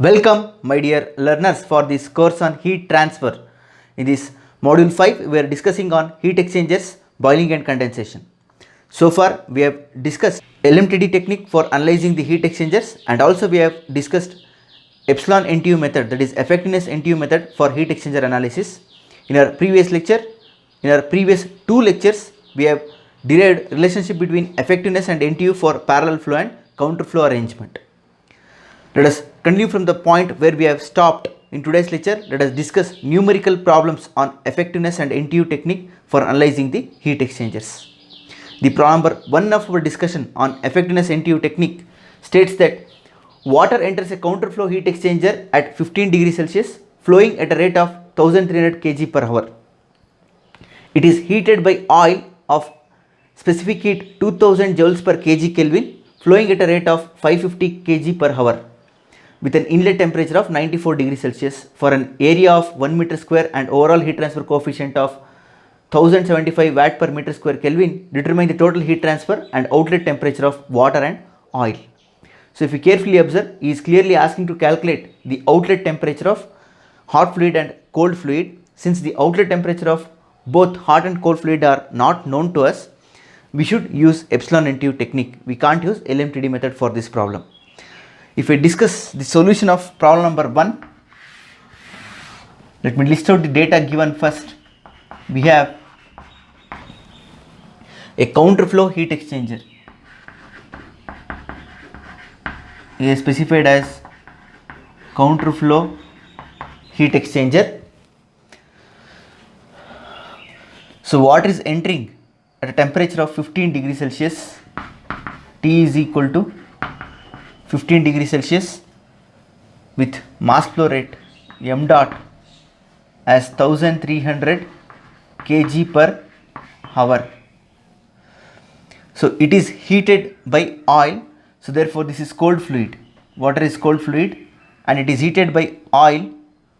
Welcome my dear learners for this course on heat transfer. In this module 5 we are discussing on heat exchangers, boiling and condensation. So far we have discussed LMTD technique for analyzing the heat exchangers, and also we have discussed epsilon NTU method, that is effectiveness NTU method for heat exchanger analysis. In our previous two lectures we have derived relationship between effectiveness and NTU for parallel flow and counter flow arrangement. Let us continue from the point where we have stopped in today's lecture. Let us discuss numerical problems on effectiveness and NTU technique for analyzing the heat exchangers. The problem number 1 of our discussion on effectiveness NTU technique states that water enters a counterflow heat exchanger at 15 degrees Celsius flowing at a rate of 1300 kg per hour. It is heated by oil of specific heat 2000 joules per kg Kelvin flowing at a rate of 550 kg per hour with an inlet temperature of 94 degrees Celsius for an area of 1 meter square and overall heat transfer coefficient of 1075 watt per meter square Kelvin. Determine the total heat transfer and outlet temperature of water and oil. So if you carefully observe, he is clearly asking to calculate the outlet temperature of hot fluid and cold fluid. Since the outlet temperature of both hot and cold fluid are not known to us, we should use epsilon NTU technique. We can't use LMTD method for this problem. If we discuss the solution of problem number 1, let me list out the data given first. We have a counterflow heat exchanger. It is specified as counterflow heat exchanger. So water is entering at a temperature of 15 degrees Celsius. T is equal to 15 degrees Celsius with mass flow rate m dot as 1300 kg per hour. So it is heated by oil, so therefore this is cold fluid. Water is cold fluid and it is heated by oil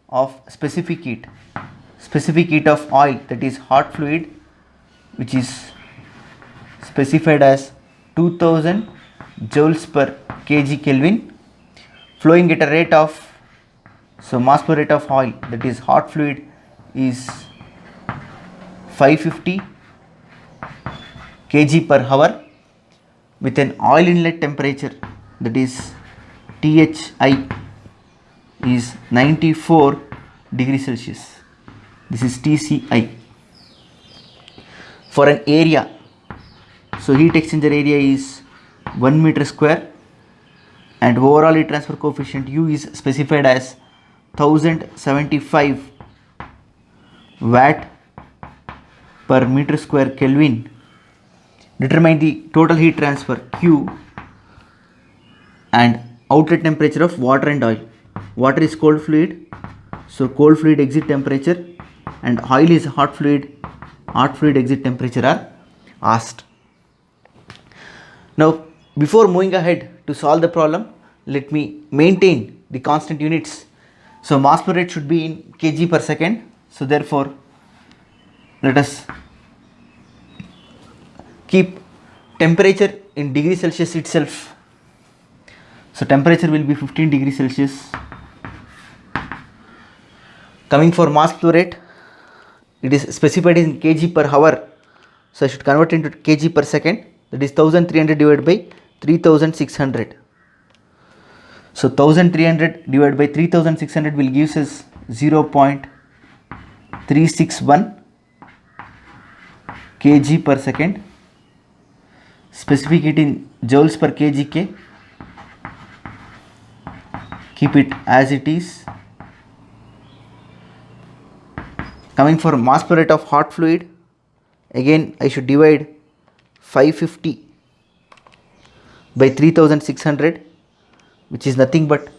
of specific heat of oil, that is hot fluid, which is specified as 2000 joules per kg Kelvin flowing at a rate of, so mass flow rate of oil, that is hot fluid, is 550 kg per hour with an oil inlet temperature, that is THI, is 94 degrees Celsius. This is TCI. For an area, so heat exchanger area is 1 meter square and overall heat transfer coefficient U is specified as 1075 watt per meter square Kelvin. Determine the total heat transfer Q and outlet temperature of water and oil. Water is cold fluid, so cold fluid exit temperature, and oil is hot fluid exit temperature are asked. Now before moving ahead to solve the problem, let me maintain the constant units. So mass flow rate should be in kg per second, so therefore let us keep temperature in degrees Celsius itself. So temperature will be 15 degrees Celsius. Coming for mass flow rate, it is specified in kg per hour, so I should convert into kg per second, that is 1300 divided by 3600. So 1300 divided by 3600 will give us 0.361 kg per second. Specific heat in joules per kg K. Keep it as it is. Coming for mass flow rate of hot fluid, again I should divide 550 by 3600, which is nothing but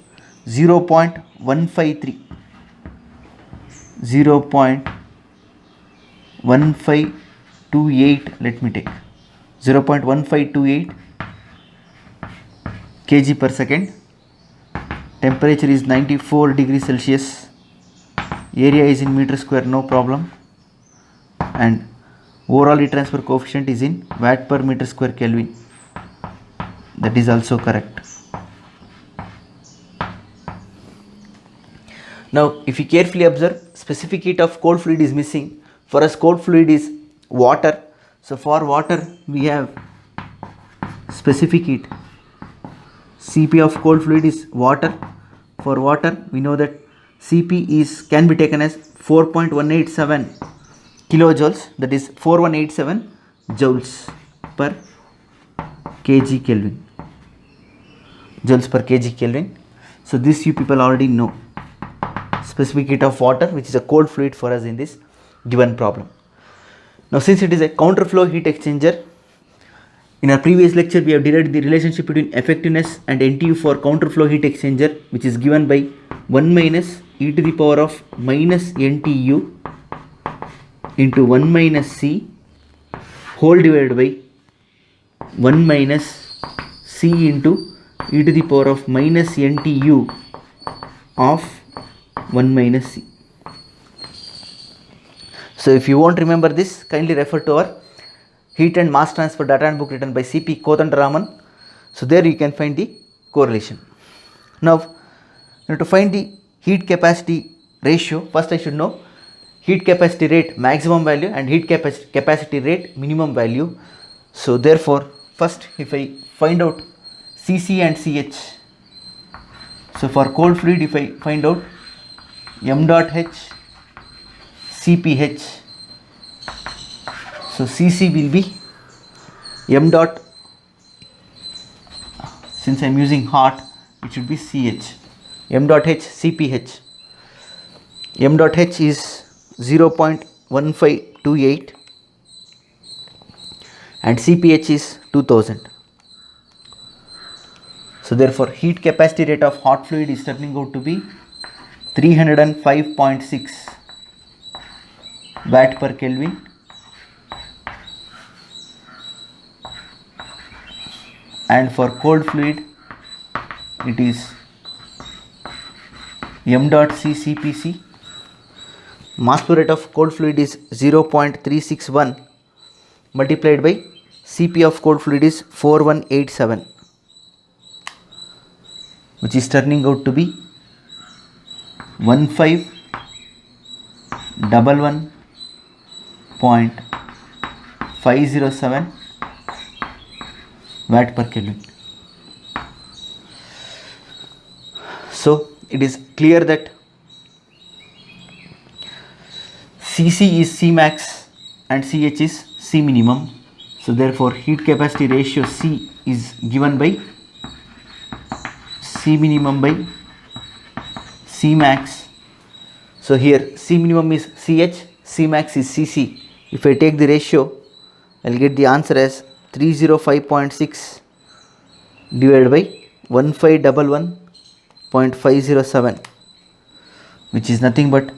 0.153. 0.1528, let me take 0.1528 kg per second. Temperature is 94 degrees Celsius. Area is in meter square, no problem, and overall heat transfer coefficient is in watt per meter square Kelvin. That is also correct. Now if you carefully observe, specific heat of cold fluid is missing. For us cold fluid is water. So for water we have specific heat. Cp of cold fluid is water. For water we know that Cp can be taken as 4.187 kilojoules, that is 4187 joules per kg Kelvin. Joules per kg Kelvin. So this you people already know. Specific heat of water, which is a cold fluid for us in this given problem. Now since it is a counterflow heat exchanger, in our previous lecture we have derived the relationship between effectiveness and NTU for counterflow heat exchanger, which is given by 1 minus e to the power of minus NTU into 1 minus C whole divided by 1 minus C into e to the power of minus NTU of 1 minus C. So if you won't remember this, kindly refer to our heat and mass transfer data handbook written by C.P. Kodandaraman. So there you can find the correlation. Now to find the heat capacity ratio, first I should know heat capacity rate maximum value and heat capacity rate minimum value. So therefore first if I find out Cc and Ch, so for cold fluid if I find out m dot h Cph, so Cc will be m dot, since I am using hot it should be Ch, m dot h Cph. M dot h is 0.1528 and Cph is 2000. So therefore heat capacity rate of hot fluid is turning out to be 305.6 watt per Kelvin and for cold fluid it is m dot c Cpc. Mass flow rate of cold fluid is 0.361 multiplied by Cp of cold fluid is 4187, which is turning out to be 1511.507 watt per Kelvin. So it is clear that Cc is Cmax and Ch is C minimum. So therefore heat capacity ratio C is given by C minimum by C max. So here C minimum is Ch, C max is Cc. If I take the ratio, I will get the answer as 305.6 divided by 1511.507, which is nothing but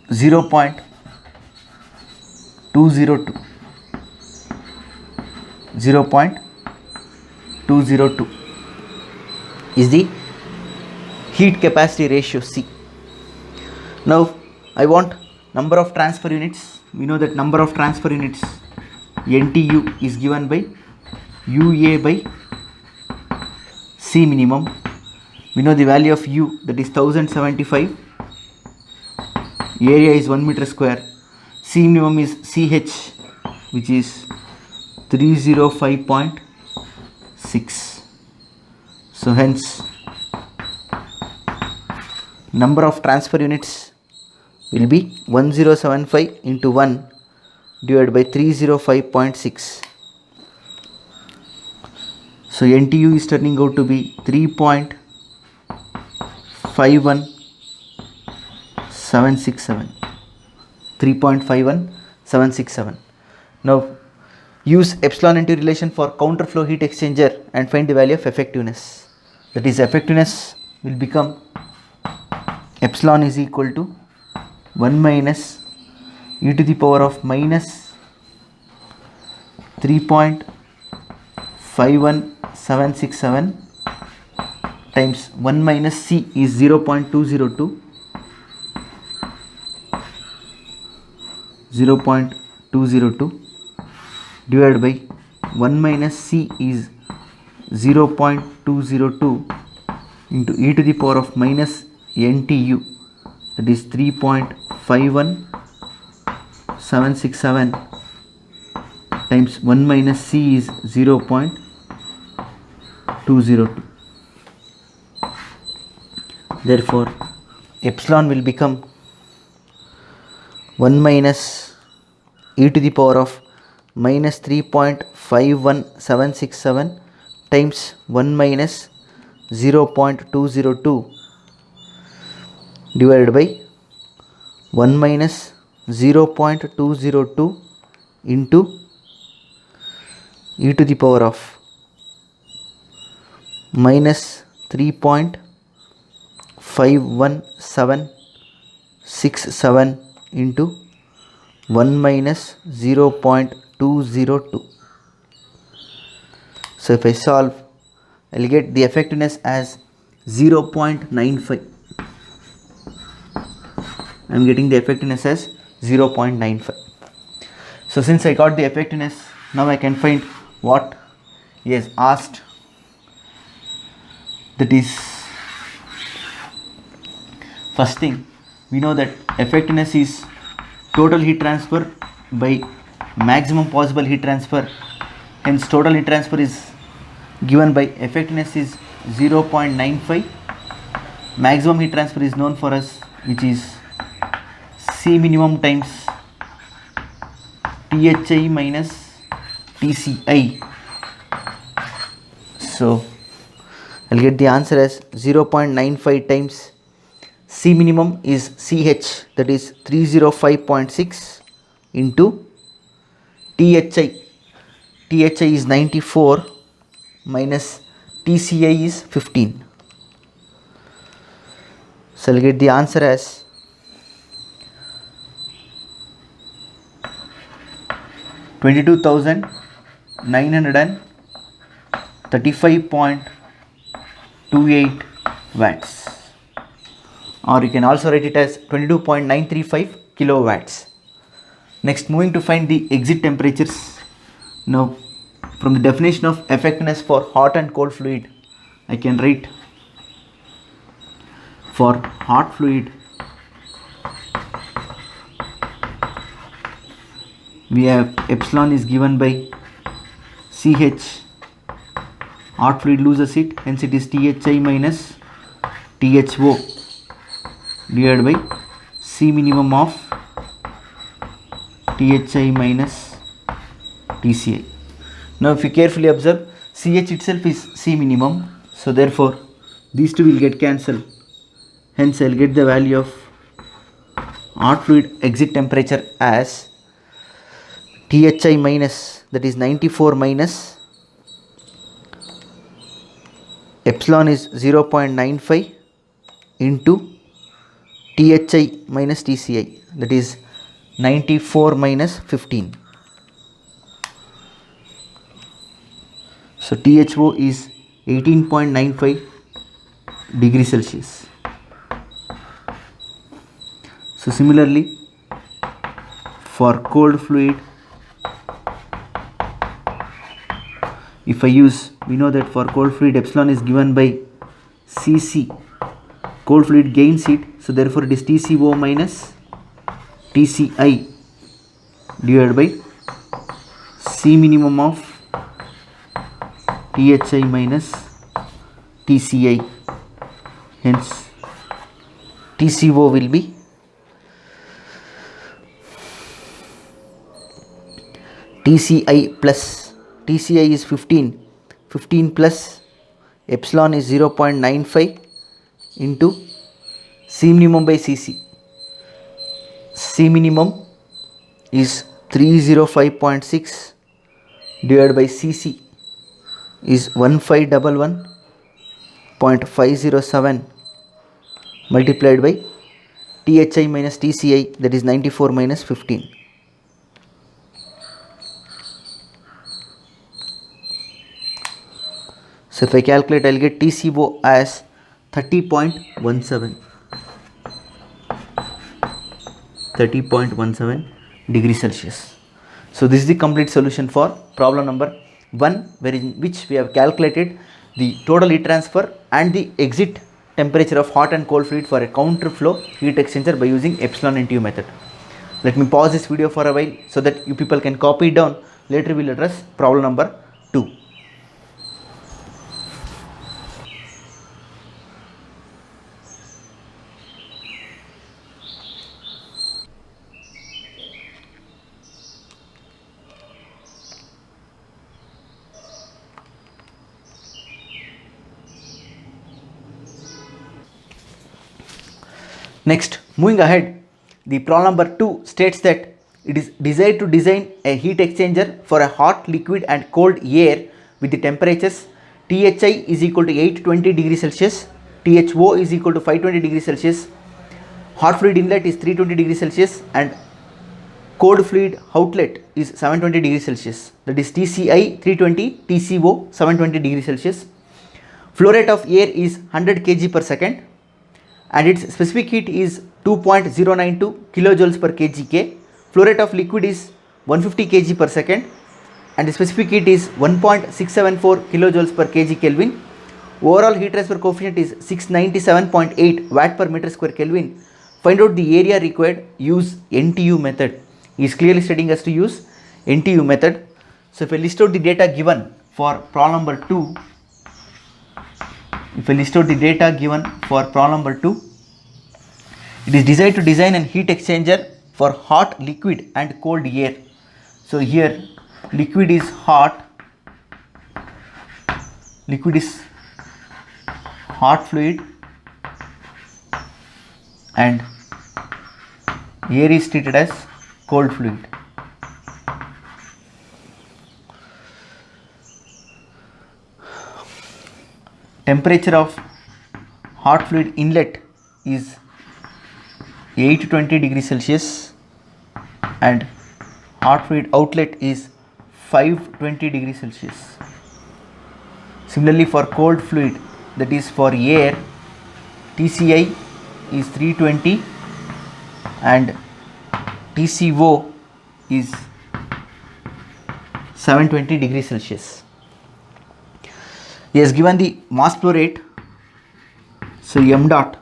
0.202 is the heat capacity ratio C. Now I want number of transfer units. We know that number of transfer units NTU is given by UA by C minimum. We know the value of U, that is 1075. Area is 1 meter square. C minimum is Ch, which is 305.6. So hence number of transfer units will be 1075 into 1 divided by 305.6. So NTU is turning out to be 3.51767. 3.51767. Now use epsilon NTU relation for counterflow heat exchanger and find the value of effectiveness. That is, effectiveness will become epsilon is equal to 1 minus e to the power of minus 3.51767 times 1 minus C is 0.202 divided by 1 minus C is 0.202 into e to the power of minus NTU, that is 3.51767 times 1 minus C is 0.202. Therefore, epsilon will become 1 minus e to the power of minus 3.51767 times 1 minus 0.202 divided by 1 minus 0.202 into e to the power of minus 3.51767 into 1 minus 0.202. So if I solve, I will get the effectiveness as 0.95. I am getting the effectiveness as 0.95. So since I got the effectiveness, now I can find what he has asked. That is, first thing, we know that effectiveness is total heat transfer by maximum possible heat transfer. Hence total heat transfer is given by effectiveness is 0.95. Maximum heat transfer is known for us, which is C minimum times THI minus TCI. So I'll get the answer as 0.95 times C minimum is CH, that is 305.6 into THI. THI is 94 minus TCI is 15. So I'll get the answer as 22,935.28 watts, or you can also write it as 22.935 kilowatts. Next, moving to find the exit temperatures. Now, from the definition of effectiveness for hot and cold fluid, I can write for hot fluid we have epsilon is given by CH. Hot fluid loses it, hence it is THI minus THO divided by C minimum of THI minus TCI. Now if you carefully observe, CH itself is C minimum, so therefore these two will get cancelled. Hence I will get the value of hot fluid exit temperature as THI minus, that is 94 minus epsilon is 0.95 into THI minus TCI, that is 94 minus 15. So THO is 18.95 degrees Celsius. So similarly, for cold fluid, if I use, we know that for cold fluid epsilon is given by Cc. Cold fluid gains heat, so therefore it is TCO minus TCI divided by C minimum of THI minus TCI. Hence TCO will be TCI plus TCI is 15 plus epsilon is 0.95 into C minimum by Cc. C minimum is 305.6 divided by Cc is 1511.507 multiplied by THI minus TCI, that is 94 minus 15. So if I calculate, I will get TCO as 30.17 degrees Celsius. So this is the complete solution for problem number 1, wherein which we have calculated the total heat transfer and the exit temperature of hot and cold fluid for a counter flow heat exchanger by using epsilon NTU method. Let me pause this video for a while so that you people can copy it down. Later we will address problem number 2. Next, moving ahead, the problem number 2 states that it is desired to design a heat exchanger for a hot liquid and cold air with the temperatures THI is equal to 820 degrees Celsius, THO is equal to 520 degrees Celsius, hot fluid inlet is 320 degrees Celsius and cold fluid outlet is 720 degrees Celsius. That is TCI 320, TCO 720 degrees Celsius. Flow rate of air is 100 kg per second and its specific heat is 2.092 kilojoules per kg. Flow rate of liquid is 150 kg per second and the specific heat is 1.674 kilojoules per kg Kelvin. Overall heat transfer coefficient is 697.8 watt per meter square Kelvin. Find out the area required, use NTU method. He is clearly stating us to use NTU method. So if I list out the data given for problem number 2, it is desired to design an heat exchanger for hot liquid and cold air. So here liquid is hot, liquid is hot fluid and air is treated as cold fluid. Temperature of hot fluid inlet is 820 degrees Celsius and hot fluid outlet is 520 degrees Celsius. Similarly for cold fluid, that is for air, TCI is 320 and TCO is 720 degrees Celsius. He has given the mass flow rate. So m dot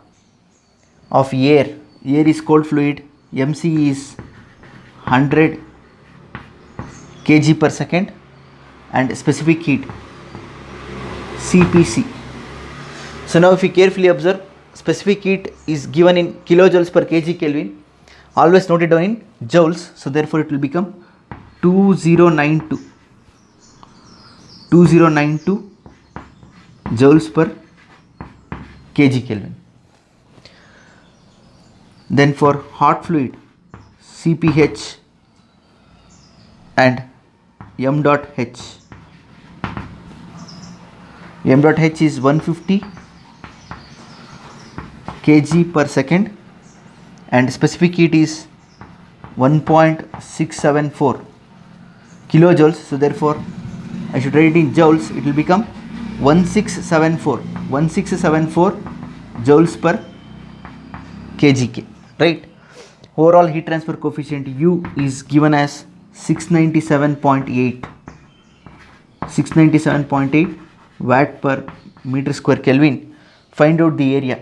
of air is cold fluid, MC is 100 kg per second and specific heat CPC. So now if you carefully observe, specific heat is given in kilojoules per kg Kelvin. Always note it down in joules. So therefore it will become 2092 joules per kg Kelvin. Then for hot fluid, CPH and m dot h. M dot h is 150 kg per second and specific heat is 1.674 kilojoules. So therefore I should write it in joules. It will become 1674 joules per kg, right? Overall heat transfer coefficient U is given as 697.8 watt per meter square Kelvin. Find out the area.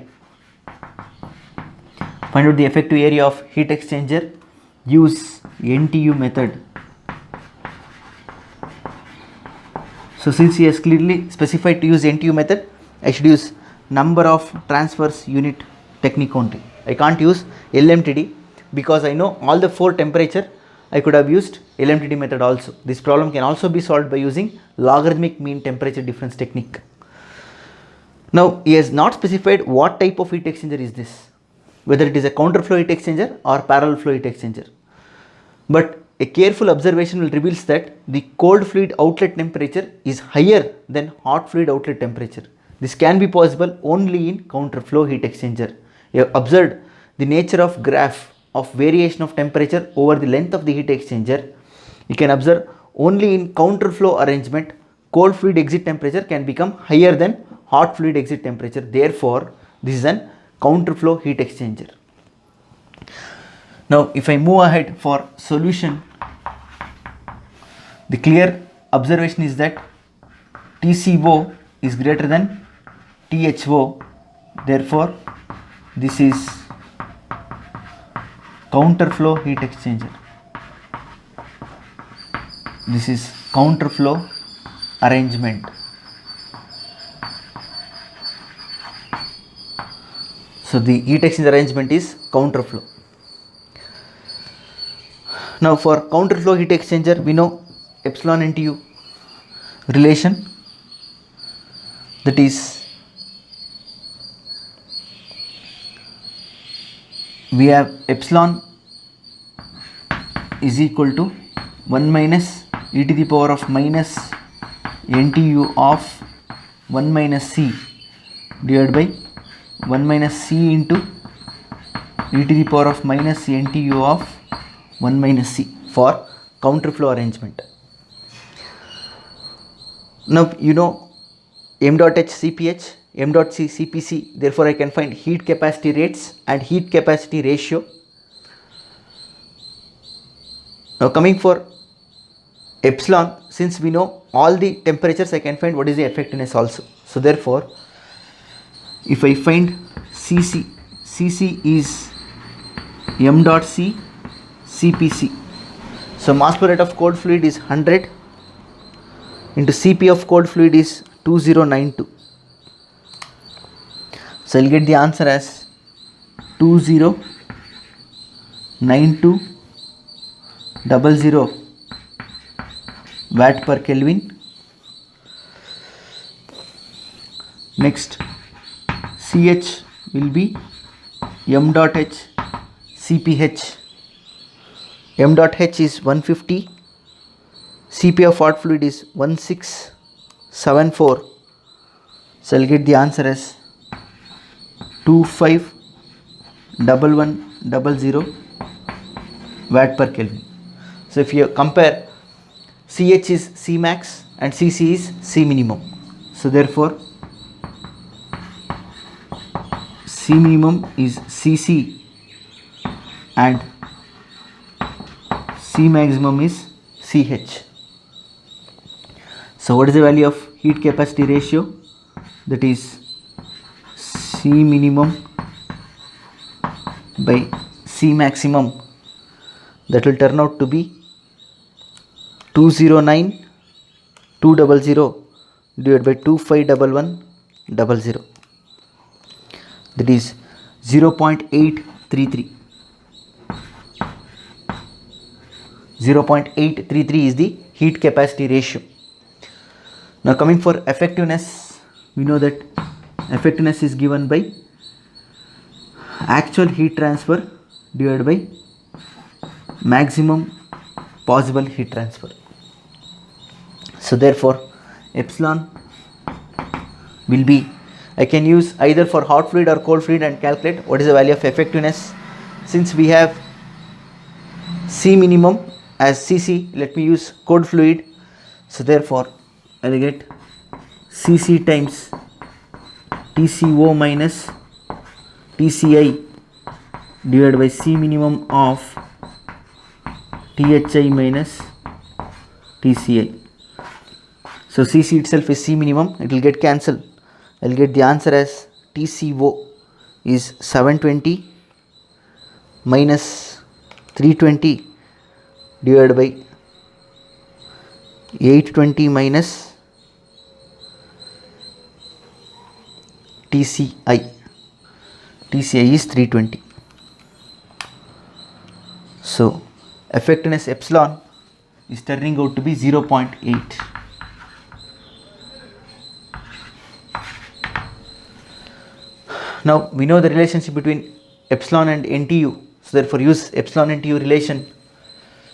Find out the effective area of heat exchanger. Use NTU method. So since he has clearly specified to use NTU method, I should use number of transfers unit technique only. I can't use LMTD because I know all the 4 temperature. I could have used LMTD method also. This problem can also be solved by using logarithmic mean temperature difference technique. Now he has not specified what type of heat exchanger is this, whether it is a counter flow heat exchanger or parallel flow heat exchanger. But a careful observation will reveal that the cold fluid outlet temperature is higher than hot fluid outlet temperature. This can be possible only in counter flow heat exchanger. You have observed the nature of graph of variation of temperature over the length of the heat exchanger. You can observe only in counter flow arrangement cold fluid exit temperature can become higher than hot fluid exit temperature. Therefore, this is an counter flow heat exchanger. Now if I move ahead for solution, the clear observation is that TCO is greater than THO, therefore this is counterflow heat exchanger. This is counterflow arrangement. So the heat exchanger arrangement is counterflow. Now for counterflow heat exchanger, we know epsilon NTU relation, that is we have epsilon is equal to 1 minus e to the power of minus NTU of 1 minus C divided by 1 minus C into e to the power of minus NTU of 1 minus C for counterflow arrangement. Now you know m dot h Cph, m dot c Cpc, therefore I can find heat capacity rates and heat capacity ratio. Now coming for epsilon, since we know all the temperatures, I can find what is the effectiveness also. So therefore if I find Cc is m dot c Cpc, so mass flow rate of cold fluid is 100 into Cp of cold fluid is 2092. So I'll get the answer as 209200 watt per Kelvin. Next Ch will be m dot h Cph. M dot h is 150, Cp of hot fluid is 1674. So I'll get the answer as 251100 watt per Kelvin. So if you compare, Ch is C max and Cc is C minimum. So therefore C minimum is Cc and C maximum is Ch. So what is the value of heat capacity ratio? That is C minimum by C maximum, that will turn out to be 209200 divided by 251100, that is 0.833. 0.833 is the heat capacity ratio. Now coming for effectiveness, we know that effectiveness is given by actual heat transfer divided by maximum possible heat transfer. So therefore epsilon will be, I can use either for hot fluid or cold fluid and calculate what is the value of effectiveness. Since we have C minimum as Cc, let me use cold fluid. So therefore I will get Cc times Tco minus Tci divided by C minimum of Thi minus Tci. So Cc itself is C minimum, it will get cancelled. I will get the answer as Tco is 720 minus 320 divided by 820 minus Tci. Tci is 320. So effectiveness epsilon is turning out to be 0.8. Now we know the relationship between epsilon and NTU, so therefore use epsilon NTU relation.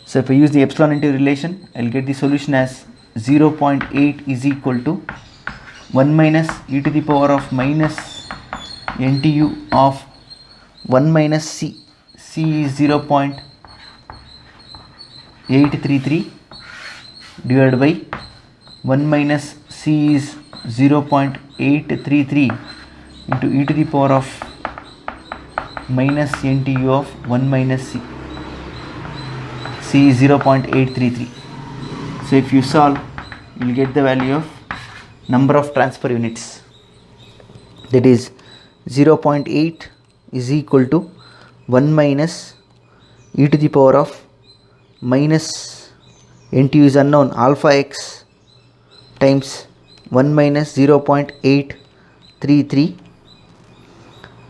So if I use the epsilon NTU relation, I will get the solution as 0.8 is equal to 1 minus e to the power of minus NTU of 1 minus C. C is 0.833 divided by 1 minus C is 0.833 into e to the power of minus NTU of 1 minus C. C is 0.833. So if you solve, you will get the value of number of transfer units, that is 0.8 is equal to 1 minus e to the power of minus NTU is unknown alpha x times 1 minus 0.833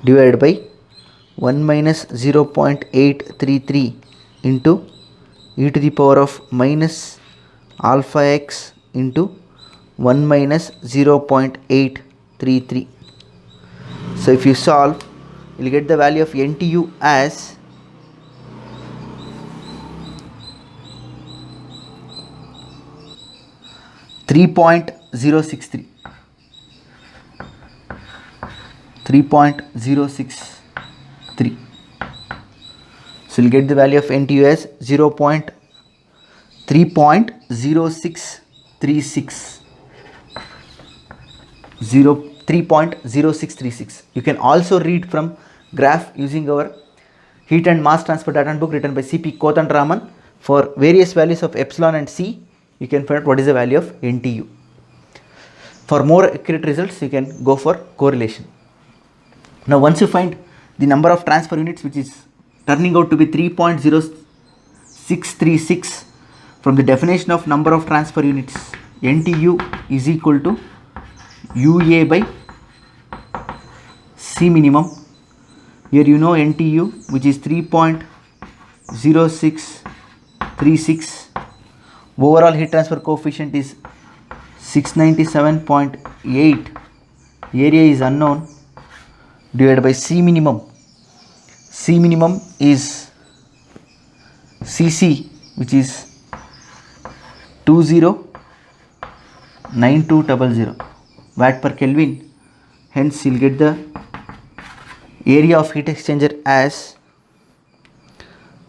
divided by 1 minus 0.833 into e to the power of minus alpha x into 1 minus 0.833. So if you solve, you will get the value of NTU as 3.063. 3.063. So you'll get the value of NTU as 3.0636. 3.0636. You can also read from graph using our heat and mass transfer data book written by C.P. Kotandraman. For various values of epsilon and C, you can find out what is the value of NTU. For more accurate results, you can go for correlation. Now once you find the number of transfer units, which is turning out to be 3.0636, from the definition of number of transfer units, NTU is equal to UA by C minimum. Here you know NTU, which is 3.0636. Overall heat transfer coefficient is 697.8. Area is unknown, divided by C minimum. C minimum is Cc, which is 209200 watt per Kelvin. Hence you'll get the area of heat exchanger as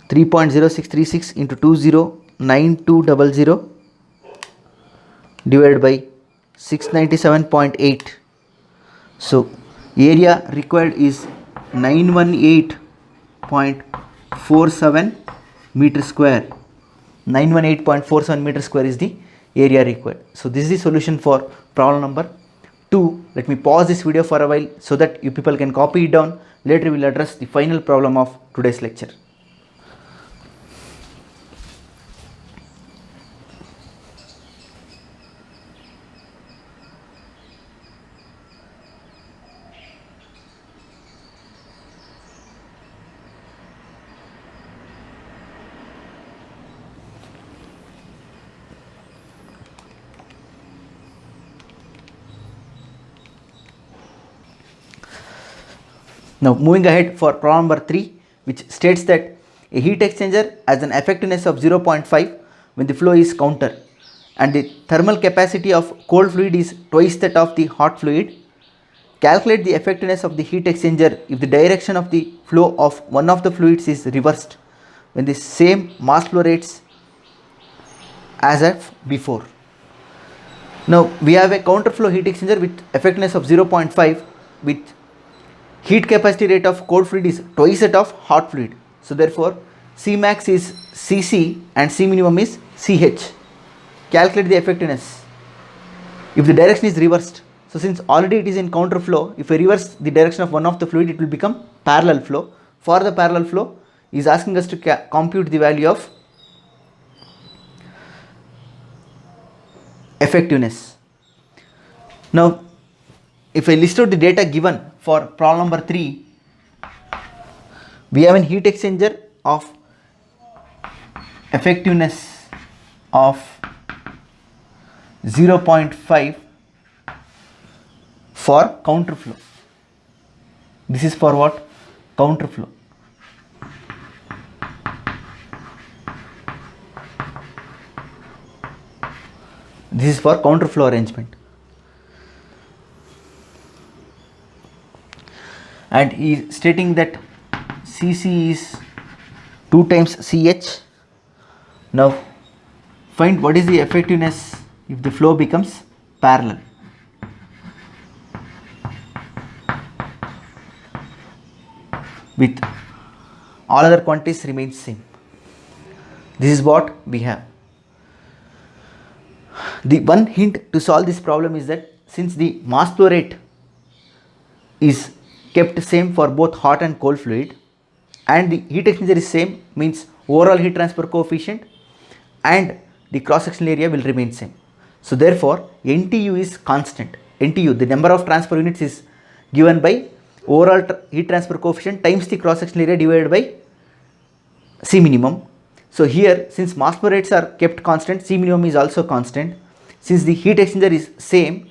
3.0636 into 209200 divided by 697.8. So area required is 918.47 meter square. 918.47 meter square is the area required. So this is the solution for problem number 2. Let me pause this video for a while so that you people can copy it down. Later we will address the final problem of today's lecture. Now moving ahead for problem number 3, which states that a heat exchanger has an effectiveness of 0.5 when the flow is counter and the thermal capacity of cold fluid is twice that of the hot fluid. Calculate the effectiveness of the heat exchanger if the direction of the flow of one of the fluids is reversed when the same mass flow rates as of before. Now we have a counterflow heat exchanger with effectiveness of 0.5 with heat capacity rate of cold fluid is twice that of hot fluid. So therefore Cmax is Cc and C minimum is Ch. Calculate the effectiveness if the direction is reversed. So since already it is in counterflow, if I reverse the direction of one of the fluid, it will become parallel flow. For the parallel flow, he is asking us to compute the value of effectiveness. Now if I list out the data given for problem number 3, we have a heat exchanger of effectiveness of 0.5 for counterflow. This is for what? Counterflow. This is for counterflow arrangement. And he is stating that Cc is 2 times Ch. Now find what is the effectiveness if the flow becomes parallel. With all other quantities remains same. This is what we have. The one hint to solve this problem is that since the mass flow rate is kept same for both hot and cold fluid and the heat exchanger is same, means overall heat transfer coefficient and the cross sectional area will remain same. So therefore NTU is constant. NTU, the number of transfer units, is given by overall heat transfer coefficient times the cross sectional area divided by C minimum. So here, since mass flow rates are kept constant, C minimum is also constant. Since the heat exchanger is same,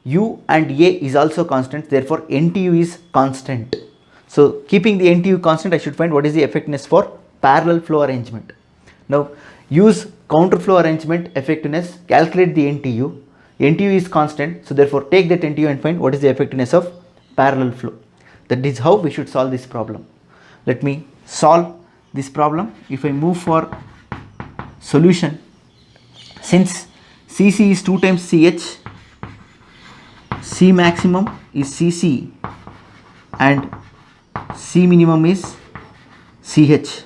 U and A is also constant, therefore NTU is constant. So keeping the NTU constant, I should find what is the effectiveness for parallel flow arrangement. Now use counter flow arrangement effectiveness, calculate the NTU. NTU is constant, so therefore take that NTU and find what is the effectiveness of parallel flow. That is how we should solve this problem. Let me solve this problem. If I move for solution, since Cc is 2 times Ch, C maximum is Cc and C minimum is Ch,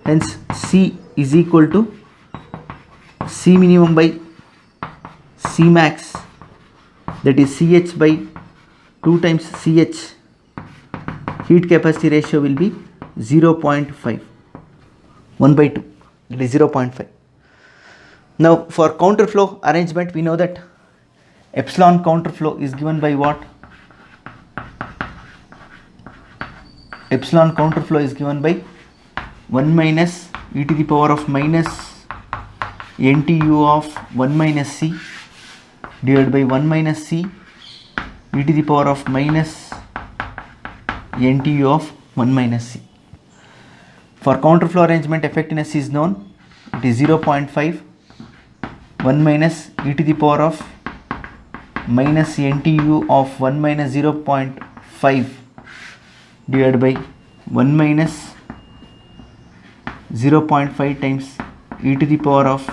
hence C is equal to C minimum by C max, that is Ch by 2 times Ch. Heat capacity ratio will be 0.5, 1 by 2, that is 0.5. Now for counter flow arrangement, we know that epsilon counter flow is given by what? Epsilon counter flow is given by 1 minus e to the power of minus NTU of 1 minus C divided by 1 minus C e to the power of minus NTU of 1 minus C. For counter flow arrangement, effectiveness is known, it is 0.5, 1 minus e to the power of minus NTU of 1 minus 0.5 divided by 1 minus 0.5 times e to the power of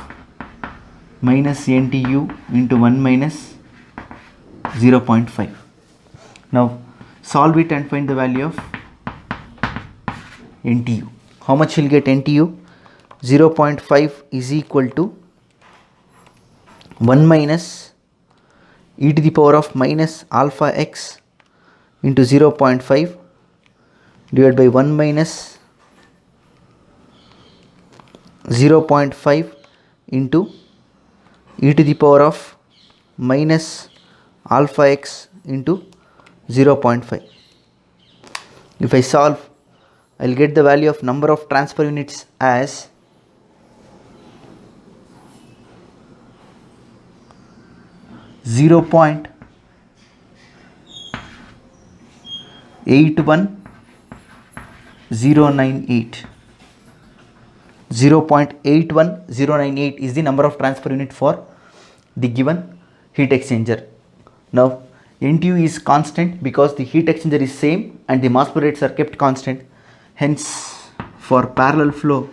minus NTU into 1 minus 0.5. Now solve it and find the value of NTU. How much will get NTU? 0.5 is equal to 1 minus e to the power of minus alpha x into 0.5 divided by 1 minus 0.5 into e to the power of minus alpha x into 0.5. If I solve, I will get the value of number of transfer units as 0.81098. 0.81098 is the number of transfer unit for the given heat exchanger. Now NTU is constant because the heat exchanger is same and the mass flow rates are kept constant. Hence for parallel flow,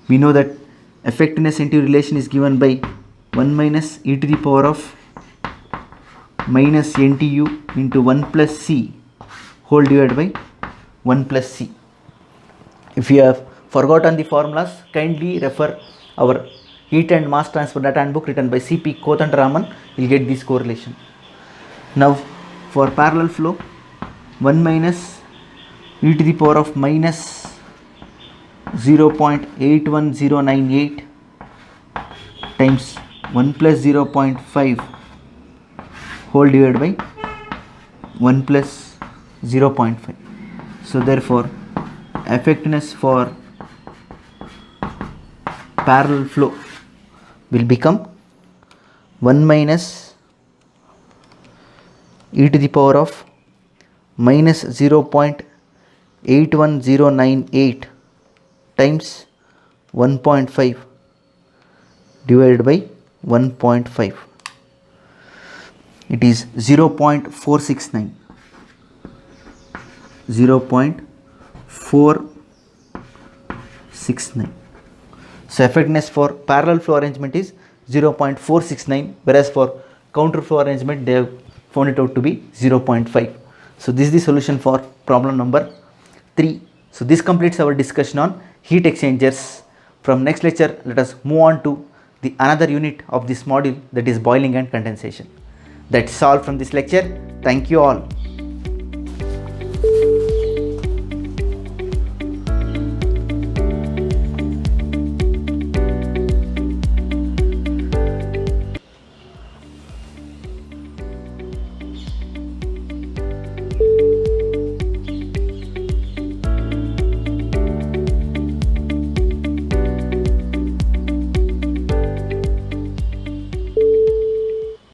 we know that effectiveness NTU relation is given by 1 minus e to the power of minus NTU into 1 plus C whole divided by 1 plus C. If you have forgotten the formulas, kindly refer our heat and mass transfer data handbook written by C.P. Kothandaraman. You will get this correlation. Now for parallel flow, 1 minus e to the power of minus 0.81098 times 1 plus 0.5 whole divided by 1 plus 0.5. So therefore effectiveness for parallel flow will become 1 minus e to the power of minus 0.81098 times 1.5 divided by 1.5. It is 0.469. 0.469. So effectiveness for parallel flow arrangement is 0.469, whereas for counter flow arrangement they have found it out to be 0.5. So this is the solution for problem number 3. So this completes our discussion on heat exchangers. From next lecture, let us move on to the another unit of this module, that is boiling and condensation. That's all from this lecture. Thank you all.